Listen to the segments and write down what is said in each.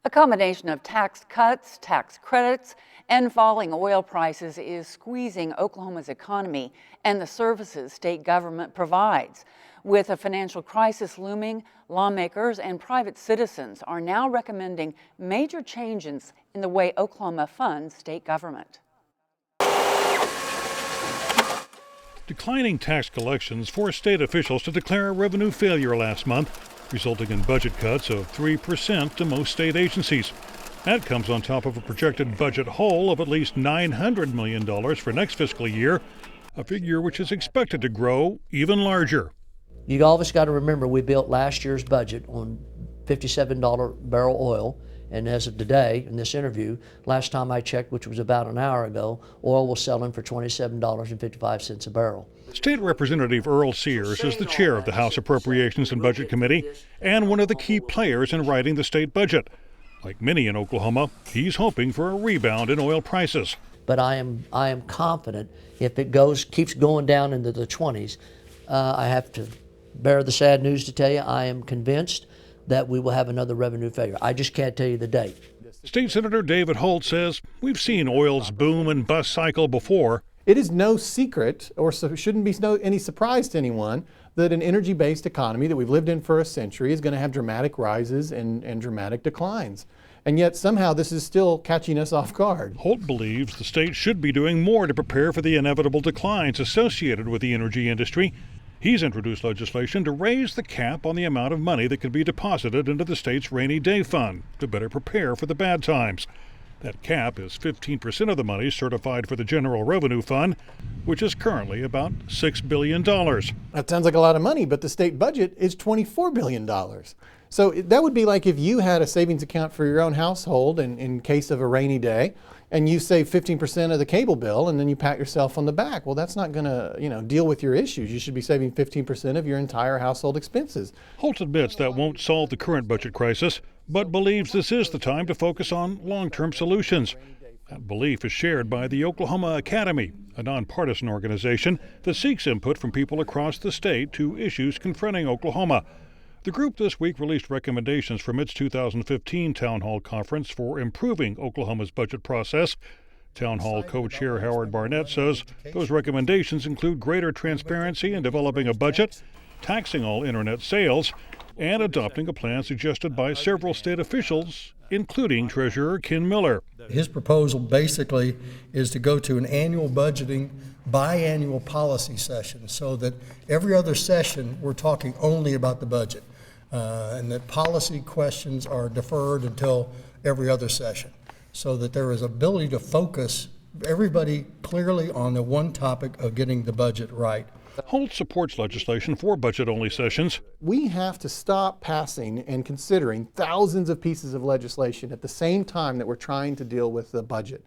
A combination of tax cuts, tax credits, and falling oil prices is squeezing Oklahoma's economy and the services state government provides. With a financial crisis looming, lawmakers and private citizens are now recommending major changes in the way Oklahoma funds state government. Declining tax collections forced state officials to declare a revenue failure last month, resulting in budget cuts of 3% to most state agencies. That comes on top of a projected budget hole of at least $900 million for next fiscal year, a figure which is expected to grow even larger. You always got to remember we built last year's budget on $57 barrel oil, and as of today, in this interview, last time I checked, which was about an hour ago, oil was selling for $27.55 a barrel. State Representative Earl Sears is the chair of the House Appropriations and Budget Committee and one of the key players in writing the state budget. Like many in Oklahoma, he's hoping for a rebound in oil prices. But I am confident if it keeps going down into the 20s, I have to bear the sad news to tell you, I am convinced that we will have another revenue failure. I just can't tell you the date. State Senator David Holt says we've seen oil's boom and bust cycle before. It is no secret, or shouldn't be any surprise to anyone, that an energy-based economy that we've lived in for a century is going to have dramatic rises and dramatic declines. And yet somehow this is still catching us off guard. Holt believes the state should be doing more to prepare for the inevitable declines associated with the energy industry. He's introduced legislation to raise the cap on the amount of money that can be deposited into the state's rainy day fund to better prepare for the bad times. That cap is 15% of the money certified for the General Revenue Fund, which is currently about $6 billion. That sounds like a lot of money, but the state budget is $24 billion. So that would be like if you had a savings account for your own household in case of a rainy day, and you save 15% of the cable bill, and then you pat yourself on the back. Well, that's not going to, deal with your issues. You should be saving 15% of your entire household expenses. Holt admits that won't solve the current budget crisis, but believes this is the time to focus on long-term solutions. That belief is shared by the Oklahoma Academy, a nonpartisan organization that seeks input from people across the state to issues confronting Oklahoma. The group this week released recommendations from its 2015 Town Hall Conference for improving Oklahoma's budget process. Town Hall co-chair Howard Barnett says those recommendations include greater transparency in developing a budget, taxing all internet sales, and adopting a plan suggested by several state officials, including Treasurer Ken Miller. His proposal basically is to go to an annual budgeting, biannual policy session, so that every other session we're talking only about the budget, and that policy questions are deferred until every other session, so that there is ability to focus everybody clearly on the one topic of getting the budget right. Holt supports legislation for budget-only sessions. We have to stop passing and considering thousands of pieces of legislation at the same time that we're trying to deal with the budget.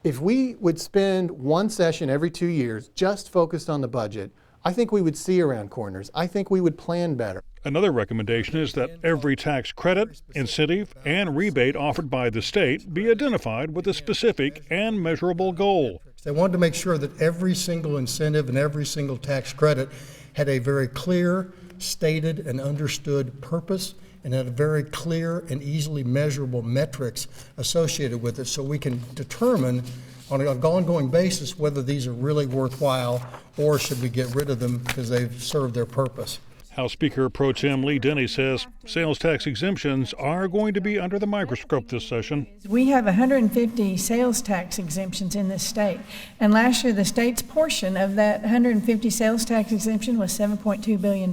If we would spend one session every 2 years just focused on the budget, I think we would see around corners. I think we would plan better. Another recommendation is that every tax credit, incentive, and rebate offered by the state be identified with a specific and measurable goal. They wanted to make sure that every single incentive and every single tax credit had a very clear, stated, and understood purpose, and had a very clear and easily measurable metrics associated with it, so we can determine on an ongoing basis whether these are really worthwhile or should we get rid of them because they've served their purpose. House Speaker Pro Tem Lee Denny says sales tax exemptions are going to be under the microscope this session. We have 150 sales tax exemptions in this state, and last year the state's portion of that 150 sales tax exemption was $7.2 billion.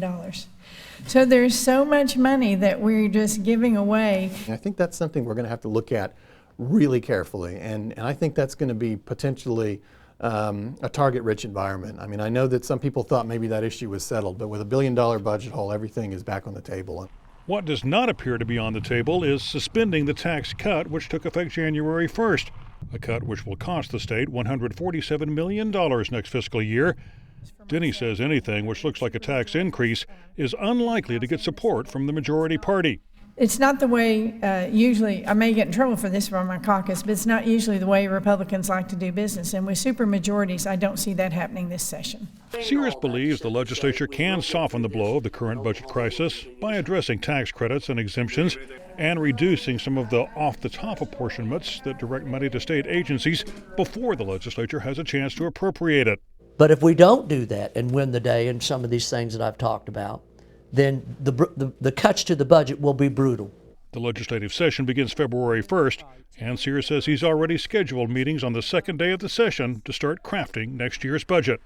So there's so much money that we're just giving away. And I think that's something we're going to have to look at really carefully, and I think that's going to be potentially a target-rich environment. I mean, I know that some people thought maybe that issue was settled, but with $1 billion budget hole, everything is back on the table. What does not appear to be on the table is suspending the tax cut, which took effect January 1st, a cut which will cost the state $147 million next fiscal year. Denny says anything which looks like a tax increase is unlikely to get support from the majority party. It's not the way, usually, I may get in trouble for this from my caucus, but it's not usually the way Republicans like to do business. And with supermajorities, I don't see that happening this session. Sears believes the legislature can soften the blow of the current budget crisis by addressing tax credits and exemptions and reducing some of the off-the-top apportionments that direct money to state agencies before the legislature has a chance to appropriate it. But if we don't do that and win the day in some of these things that I've talked about, then the cuts to the budget will be brutal. The legislative session begins February 1st, and Sears says he's already scheduled meetings on the second day of the session to start crafting next year's budget.